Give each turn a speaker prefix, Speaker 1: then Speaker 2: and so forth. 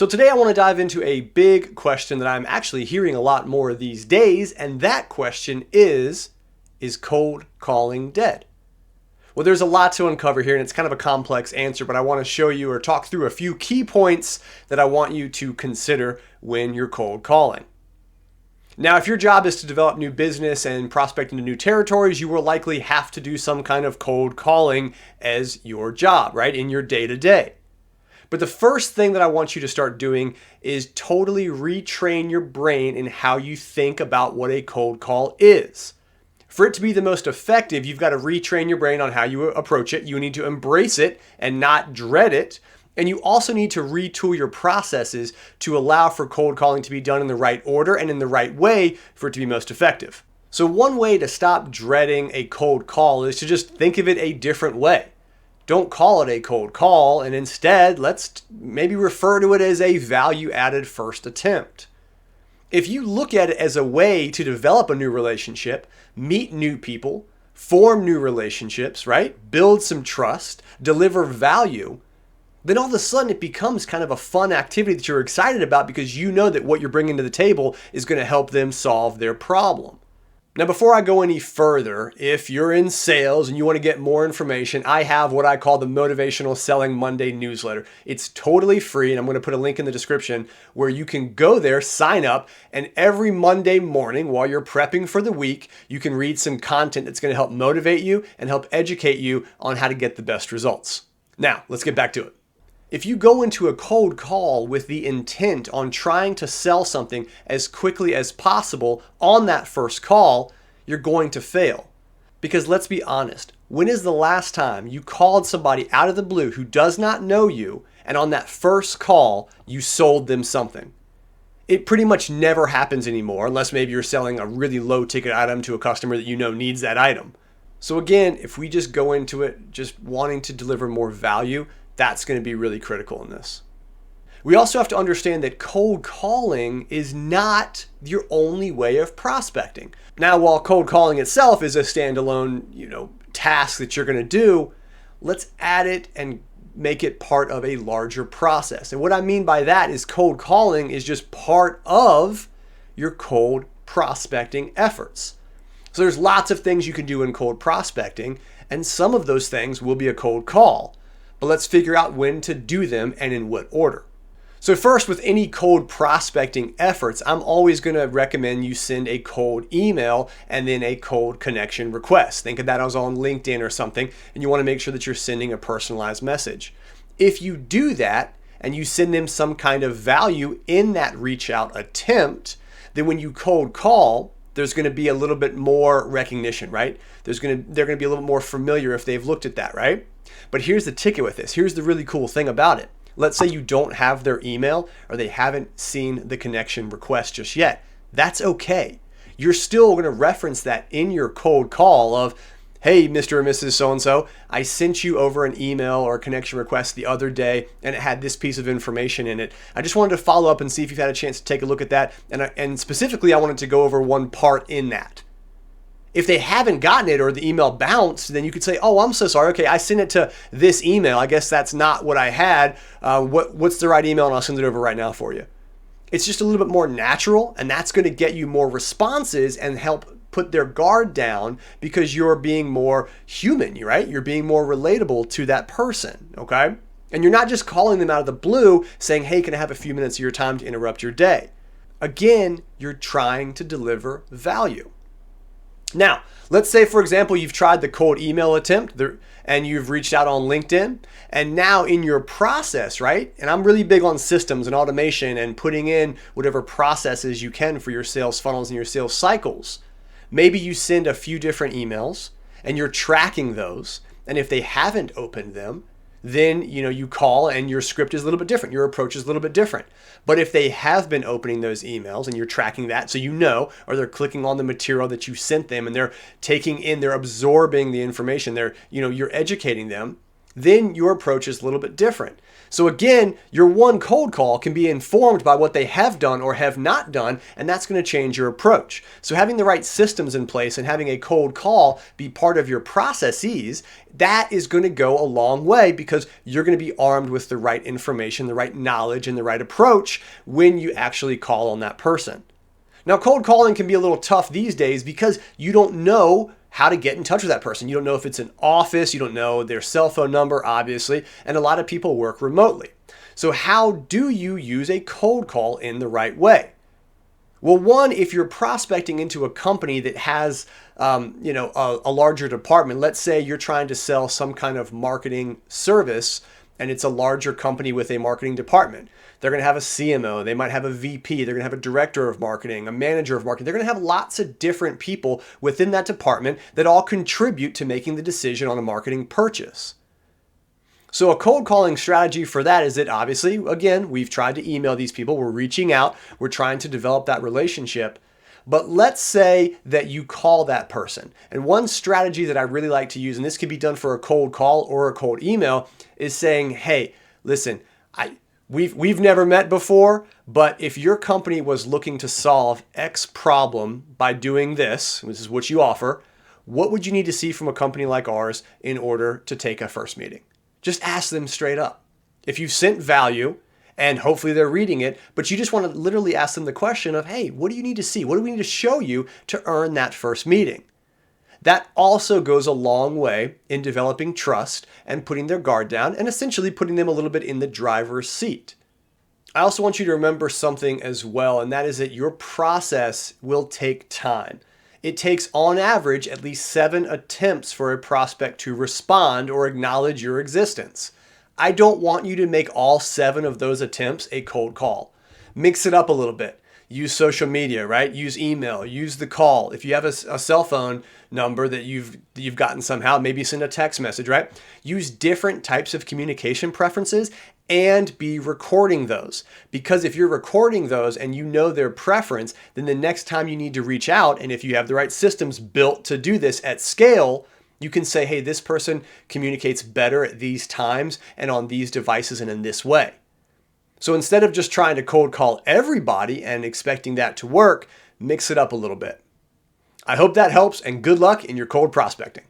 Speaker 1: So today I want to dive into a big question that I'm actually hearing a lot more these days, and that question is cold calling dead? Well, there's a lot to uncover here, and it's kind of a complex answer, but I want to show you or talk through a few key points that I want you to consider when you're cold calling. Now, if your job is to develop new business and prospect into new territories, you will likely have to do some kind of cold calling as your job, right, in your day-to-day. But the first thing that I want you to start doing is totally retrain your brain in how you think about what a cold call is. For it to be the most effective, you've got to retrain your brain on how you approach it. You need to embrace it and not dread it. And you also need to retool your processes to allow for cold calling to be done in the right order and in the right way for it to be most effective. So one way to stop dreading a cold call is to just think of it a different way. Don't call it a cold call, and instead, let's maybe refer to it as a value-added first attempt. If you look at it as a way to develop a new relationship, meet new people, form new relationships, right? Build some trust, deliver value, then all of a sudden it becomes kind of a fun activity that you're excited about because you know that what you're bringing to the table is going to help them solve their problem. Now, before I go any further, if you're in sales and you want to get more information, I have what I call the Motivational Selling Monday newsletter. It's totally free, and I'm going to put a link in the description where you can go there, sign up, and every Monday morning while you're prepping for the week, you can read some content that's going to help motivate you and help educate you on how to get the best results. Now, let's get back to it. If you go into a cold call with the intent on trying to sell something as quickly as possible on that first call, you're going to fail. Because let's be honest, when is the last time you called somebody out of the blue who does not know you, and on that first call, you sold them something? It pretty much never happens anymore, unless maybe you're selling a really low ticket item to a customer that you know needs that item. So again, if we just go into it just wanting to deliver more value, that's going to be really critical in this. We also have to understand that cold calling is not your only way of prospecting. Now, while cold calling itself is a standalone, task that you're going to do, let's add it and make it part of a larger process. And what I mean by that is cold calling is just part of your cold prospecting efforts. So there's lots of things you can do in cold prospecting, and some of those things will be a cold call. But let's figure out when to do them and in what order. So first, with any cold prospecting efforts, I'm always going to recommend you send a cold email and then a cold connection request. Think of that as on LinkedIn or something, and you want to make sure that you're sending a personalized message. If you do that and you send them some kind of value in that reach out attempt, then when you cold call, there's going to be a little bit more recognition, right? They're going to be a little more familiar if they've looked at that, right? But here's the ticket with this. Here's the really cool thing about it. Let's say you don't have their email or they haven't seen the connection request just yet. That's okay. You're still going to reference that in your cold call of, hey, Mr. or Mrs. So-and-so, I sent you over an email or a connection request the other day and it had this piece of information in it. I just wanted to follow up and see if you've had a chance to take a look at that. And specifically, I wanted to go over one part in that. If they haven't gotten it or the email bounced, then you could say, oh, I'm so sorry. Okay, I sent it to this email. I guess that's not what I had. What's the right email? And I'll send it over right now for you. It's just a little bit more natural, and that's going to get you more responses and help put their guard down because you're being more human, right? You're being more relatable to that person, okay? And you're not just calling them out of the blue saying, hey, can I have a few minutes of your time to interrupt your day? Again, you're trying to deliver value. Now, let's say, for example, you've tried the cold email attempt and you've reached out on LinkedIn, and now in your process, right? And I'm really big on systems and automation and putting in whatever processes you can for your sales funnels and your sales cycles. Maybe you send a few different emails and you're tracking those. And if they haven't opened them, then you call and your script is a little bit different. Your approach is a little bit different. But if they have been opening those emails and you're tracking that, so or they're clicking on the material that you sent them and they're they're absorbing the information, you're educating them, then your approach is a little bit different. So again, your one cold call can be informed by what they have done or have not done, and that's going to change your approach. So having the right systems in place and having a cold call be part of your processes, that is going to go a long way because you're going to be armed with the right information, the right knowledge, and the right approach when you actually call on that person. Now, cold calling can be a little tough these days because you don't know how to get in touch with that person. You don't know if it's an office, you don't know their cell phone number, obviously, and a lot of people work remotely. So how do you use a cold call in the right way? Well, one, if you're prospecting into a company that has, a larger department, let's say you're trying to sell some kind of marketing service and it's a larger company with a marketing department. They're going to have a CMO, they might have a VP, they're going to have a director of marketing, a manager of marketing. They're going to have lots of different people within that department that all contribute to making the decision on a marketing purchase. So a cold calling strategy for that is that obviously, again, we've tried to email these people, we're reaching out, we're trying to develop that relationship. But let's say that you call that person. And one strategy that I really like to use, and this could be done for a cold call or a cold email, is saying, hey, listen, We've never met before, but if your company was looking to solve X problem by doing this is what you offer, what would you need to see from a company like ours in order to take a first meeting? Just ask them straight up. If you've sent value, and hopefully they're reading it, but you just want to literally ask them the question of, hey, what do you need to see? What do we need to show you to earn that first meeting? That also goes a long way in developing trust and putting their guard down and essentially putting them a little bit in the driver's seat. I also want you to remember something as well, and that is that your process will take time. It takes, on average, at least 7 attempts for a prospect to respond or acknowledge your existence. I don't want you to make all 7 of those attempts a cold call. Mix it up a little bit. Use social media, right? Use email, use the call. If you have a cell phone number that you've gotten somehow, maybe send a text message, right? Use different types of communication preferences and be recording those. Because if you're recording those and you know their preference, then the next time you need to reach out, and if you have the right systems built to do this at scale, you can say, hey, this person communicates better at these times and on these devices and in this way. So instead of just trying to cold call everybody and expecting that to work, mix it up a little bit. I hope that helps, and good luck in your cold prospecting.